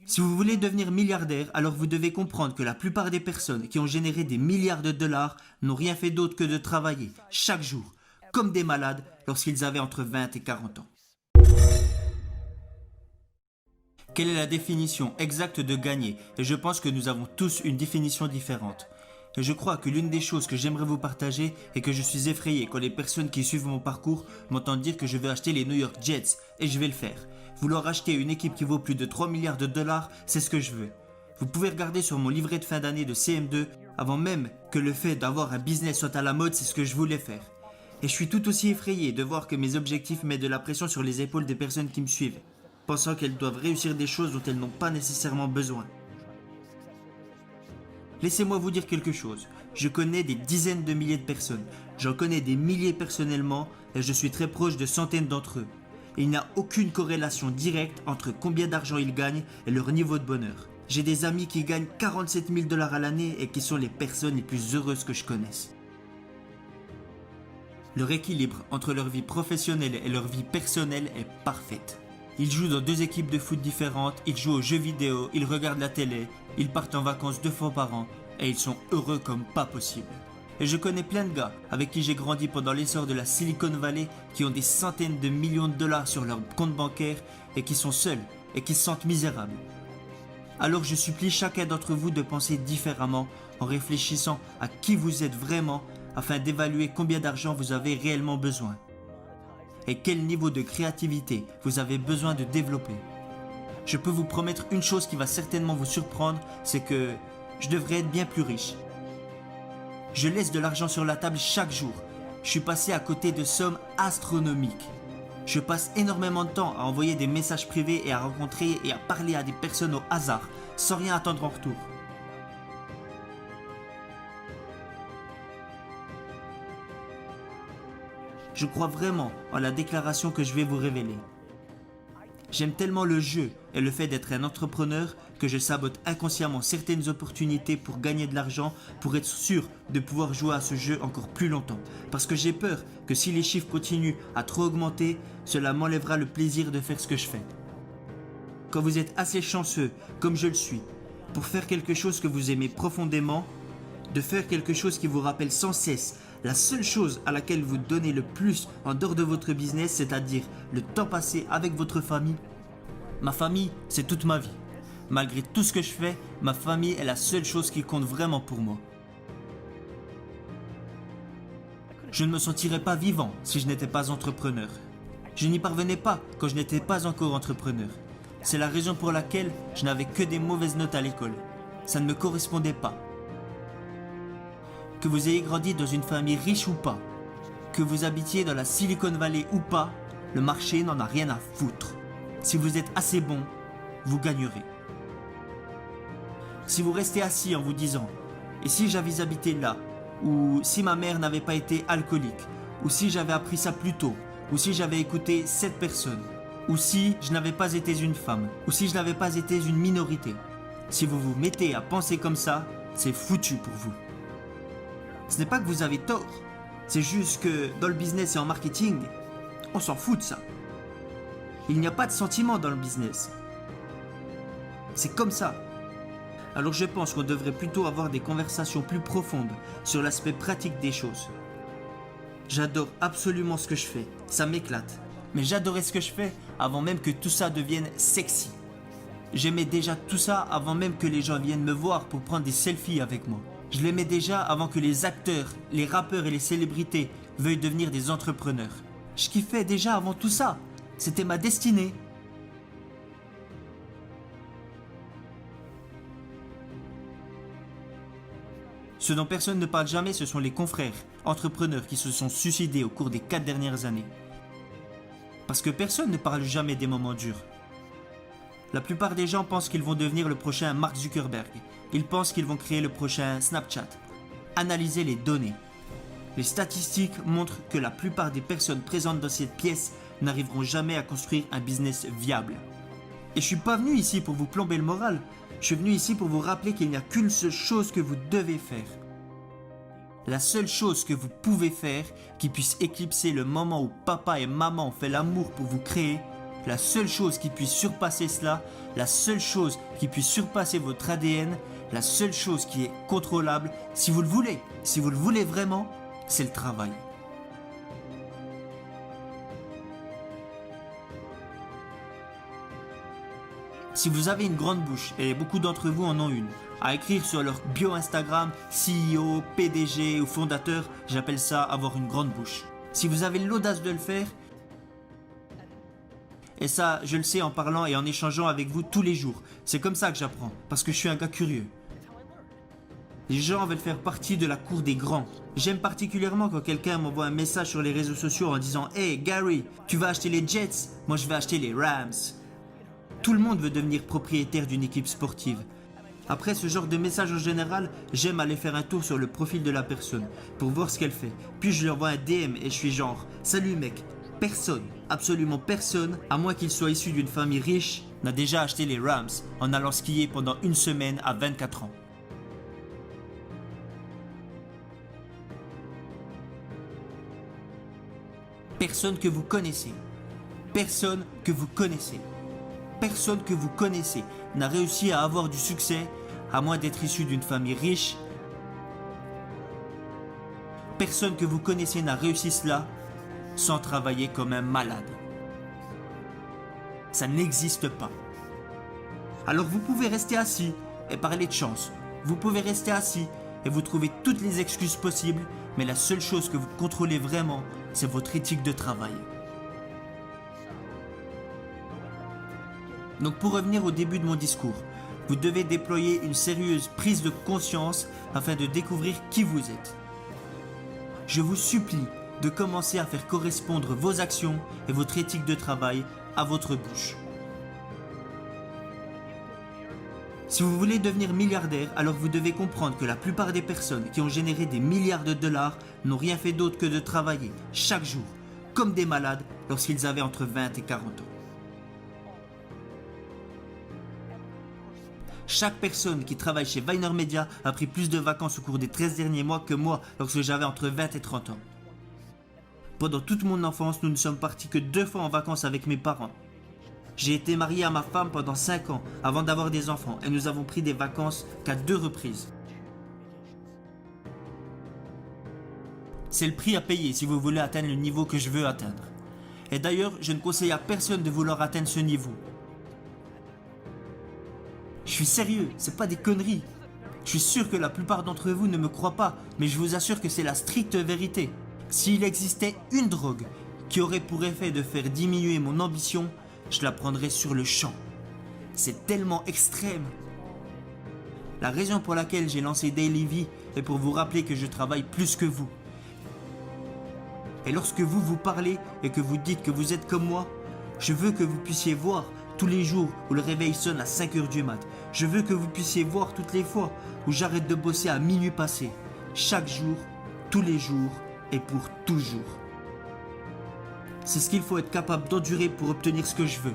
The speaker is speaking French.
Si vous voulez devenir milliardaire, alors vous devez comprendre que la plupart des personnes qui ont généré des milliards de dollars n'ont rien fait d'autre que de travailler chaque jour, comme des malades, lorsqu'ils avaient entre 20 et 40 ans. Quelle est la définition exacte de gagner? Et je pense que nous avons tous une définition différente. Et je crois que l'une des choses que j'aimerais vous partager est que je suis effrayé quand les personnes qui suivent mon parcours m'entendent dire que je vais acheter les New York Jets, et je vais le faire. Vouloir acheter une équipe qui vaut plus de 3 milliards de dollars, c'est ce que je veux. Vous pouvez regarder sur mon livret de fin d'année de CM2, avant même que le fait d'avoir un business soit à la mode, c'est ce que je voulais faire. Et je suis tout aussi effrayé de voir que mes objectifs mettent de la pression sur les épaules des personnes qui me suivent, pensant qu'elles doivent réussir des choses dont elles n'ont pas nécessairement besoin. Laissez-moi vous dire quelque chose. Je connais des dizaines de milliers de personnes. J'en connais des milliers personnellement et je suis très proche de centaines d'entre eux. Et il n'y a aucune corrélation directe entre combien d'argent ils gagnent et leur niveau de bonheur. J'ai des amis qui gagnent 47 000 $ à l'année et qui sont les personnes les plus heureuses que je connaisse. Leur équilibre entre leur vie professionnelle et leur vie personnelle est parfaite. Ils jouent dans 2 équipes de foot différentes, ils jouent aux jeux vidéo, ils regardent la télé, ils partent en vacances 2 fois par an et ils sont heureux comme pas possible. Et je connais plein de gars avec qui j'ai grandi pendant l'essor de la Silicon Valley qui ont des centaines de millions de dollars sur leur compte bancaire et qui sont seuls et qui se sentent misérables. Alors je supplie chacun d'entre vous de penser différemment en réfléchissant à qui vous êtes vraiment afin d'évaluer combien d'argent vous avez réellement besoin. Et quel niveau de créativité vous avez besoin de développer. Je peux vous promettre une chose qui va certainement vous surprendre, c'est que je devrais être bien plus riche. Je laisse de l'argent sur la table chaque jour. Je suis passé à côté de sommes astronomiques. Je passe énormément de temps à envoyer des messages privés et à rencontrer et à parler à des personnes au hasard, sans rien attendre en retour. Je crois vraiment en la déclaration que je vais vous révéler. J'aime tellement le jeu et le fait d'être un entrepreneur que je sabote inconsciemment certaines opportunités pour gagner de l'argent pour être sûr de pouvoir jouer à ce jeu encore plus longtemps. Parce que j'ai peur que si les chiffres continuent à trop augmenter, cela m'enlèvera le plaisir de faire ce que je fais. Quand vous êtes assez chanceux, comme je le suis, pour faire quelque chose que vous aimez profondément, de faire quelque chose qui vous rappelle sans cesse la seule chose à laquelle vous donnez le plus en dehors de votre business, c'est-à-dire le temps passé avec votre famille. Ma famille, c'est toute ma vie. Malgré tout ce que je fais, ma famille est la seule chose qui compte vraiment pour moi. Je ne me sentirais pas vivant si je n'étais pas entrepreneur. Je n'y parvenais pas quand je n'étais pas encore entrepreneur. C'est la raison pour laquelle je n'avais que des mauvaises notes à l'école. Ça ne me correspondait pas. Que vous ayez grandi dans une famille riche ou pas, que vous habitiez dans la Silicon Valley ou pas, le marché n'en a rien à foutre. Si vous êtes assez bon, vous gagnerez. Si vous restez assis en vous disant « Et si j'avais habité là ?» ou « Si ma mère n'avait pas été alcoolique ?» ou « Si j'avais appris ça plus tôt ?» ou « Si j'avais écouté cette personne ?» ou « Si je n'avais pas été une femme ?» ou « Si je n'avais pas été une minorité ?» Si vous vous mettez à penser comme ça, c'est foutu pour vous. Ce n'est pas que vous avez tort, c'est juste que dans le business et en marketing, on s'en fout de ça. Il n'y a pas de sentiment dans le business. C'est comme ça. Alors je pense qu'on devrait plutôt avoir des conversations plus profondes sur l'aspect pratique des choses. J'adore absolument ce que je fais, ça m'éclate. Mais j'adorais ce que je fais avant même que tout ça devienne sexy. J'aimais déjà tout ça avant même que les gens viennent me voir pour prendre des selfies avec moi. Je l'aimais déjà avant que les acteurs, les rappeurs et les célébrités veuillent devenir des entrepreneurs. Je kiffais déjà avant tout ça. C'était ma destinée. Ce dont personne ne parle jamais, ce sont les confrères, entrepreneurs qui se sont suicidés au cours des 4 dernières années. Parce que personne ne parle jamais des moments durs. La plupart des gens pensent qu'ils vont devenir le prochain Mark Zuckerberg. Ils pensent qu'ils vont créer le prochain Snapchat. Analysez les données. Les statistiques montrent que la plupart des personnes présentes dans cette pièce n'arriveront jamais à construire un business viable. Et je suis pas venu ici pour vous plomber le moral. Je suis venu ici pour vous rappeler qu'il n'y a qu'une seule chose que vous devez faire. La seule chose que vous pouvez faire qui puisse éclipser le moment où papa et maman ont fait l'amour pour vous créer, la seule chose qui puisse surpasser cela, la seule chose qui puisse surpasser votre ADN, la seule chose qui est contrôlable, si vous le voulez vraiment, c'est le travail. Si vous avez une grande bouche, et beaucoup d'entre vous en ont une, à écrire sur leur bio Instagram, CEO, PDG ou fondateur, j'appelle ça avoir une grande bouche. Si vous avez l'audace de le faire, et ça je le sais en parlant et en échangeant avec vous tous les jours, c'est comme ça que j'apprends, parce que je suis un gars curieux. Les gens veulent faire partie de la cour des grands. J'aime particulièrement quand quelqu'un m'envoie un message sur les réseaux sociaux en disant « Hey Gary, tu vas acheter les Jets, moi je vais acheter les Rams ». Tout le monde veut devenir propriétaire d'une équipe sportive. Après ce genre de message en général, j'aime aller faire un tour sur le profil de la personne pour voir ce qu'elle fait. Puis je lui envoie un DM et je suis genre « Salut mec, personne, absolument personne, à moins qu'il soit issu d'une famille riche, n'a déjà acheté les Rams en allant skier pendant une semaine à 24 ans. » Personne que vous connaissez. Personne que vous connaissez. Personne que vous connaissez n'a réussi à avoir du succès à moins d'être issu d'une famille riche. Personne que vous connaissez n'a réussi cela sans travailler comme un malade. Ça n'existe pas. Alors vous pouvez rester assis et parler de chance. Vous pouvez rester assis et vous trouver toutes les excuses possibles, mais la seule chose que vous contrôlez vraiment, c'est votre éthique de travail. Donc pour revenir au début de mon discours, vous devez déployer une sérieuse prise de conscience afin de découvrir qui vous êtes. Je vous supplie de commencer à faire correspondre vos actions et votre éthique de travail à votre bouche. Si vous voulez devenir milliardaire, alors vous devez comprendre que la plupart des personnes qui ont généré des milliards de dollars n'ont rien fait d'autre que de travailler chaque jour, comme des malades, lorsqu'ils avaient entre 20 et 40 ans. Chaque personne qui travaille chez VaynerMedia a pris plus de vacances au cours des 13 derniers mois que moi lorsque j'avais entre 20 et 30 ans. Pendant toute mon enfance, nous ne sommes partis que 2 fois en vacances avec mes parents. J'ai été marié à ma femme pendant 5 ans avant d'avoir des enfants et nous avons pris des vacances qu'à 2 reprises. C'est le prix à payer si vous voulez atteindre le niveau que je veux atteindre. Et d'ailleurs, je ne conseille à personne de vouloir atteindre ce niveau. Je suis sérieux, c'est pas des conneries. Je suis sûr que la plupart d'entre vous ne me croient pas, mais je vous assure que c'est la stricte vérité. S'il existait une drogue qui aurait pour effet de faire diminuer mon ambition, je la prendrais sur le champ. C'est tellement extrême. La raison pour laquelle j'ai lancé DailyVee est pour vous rappeler que je travaille plus que vous. Et lorsque vous parlez et que vous dites que vous êtes comme moi, je veux que vous puissiez voir tous les jours où le réveil sonne à 5 h du mat. Je veux que vous puissiez voir toutes les fois où j'arrête de bosser à minuit passé. Chaque jour, tous les jours et pour toujours. C'est ce qu'il faut être capable d'endurer pour obtenir ce que je veux.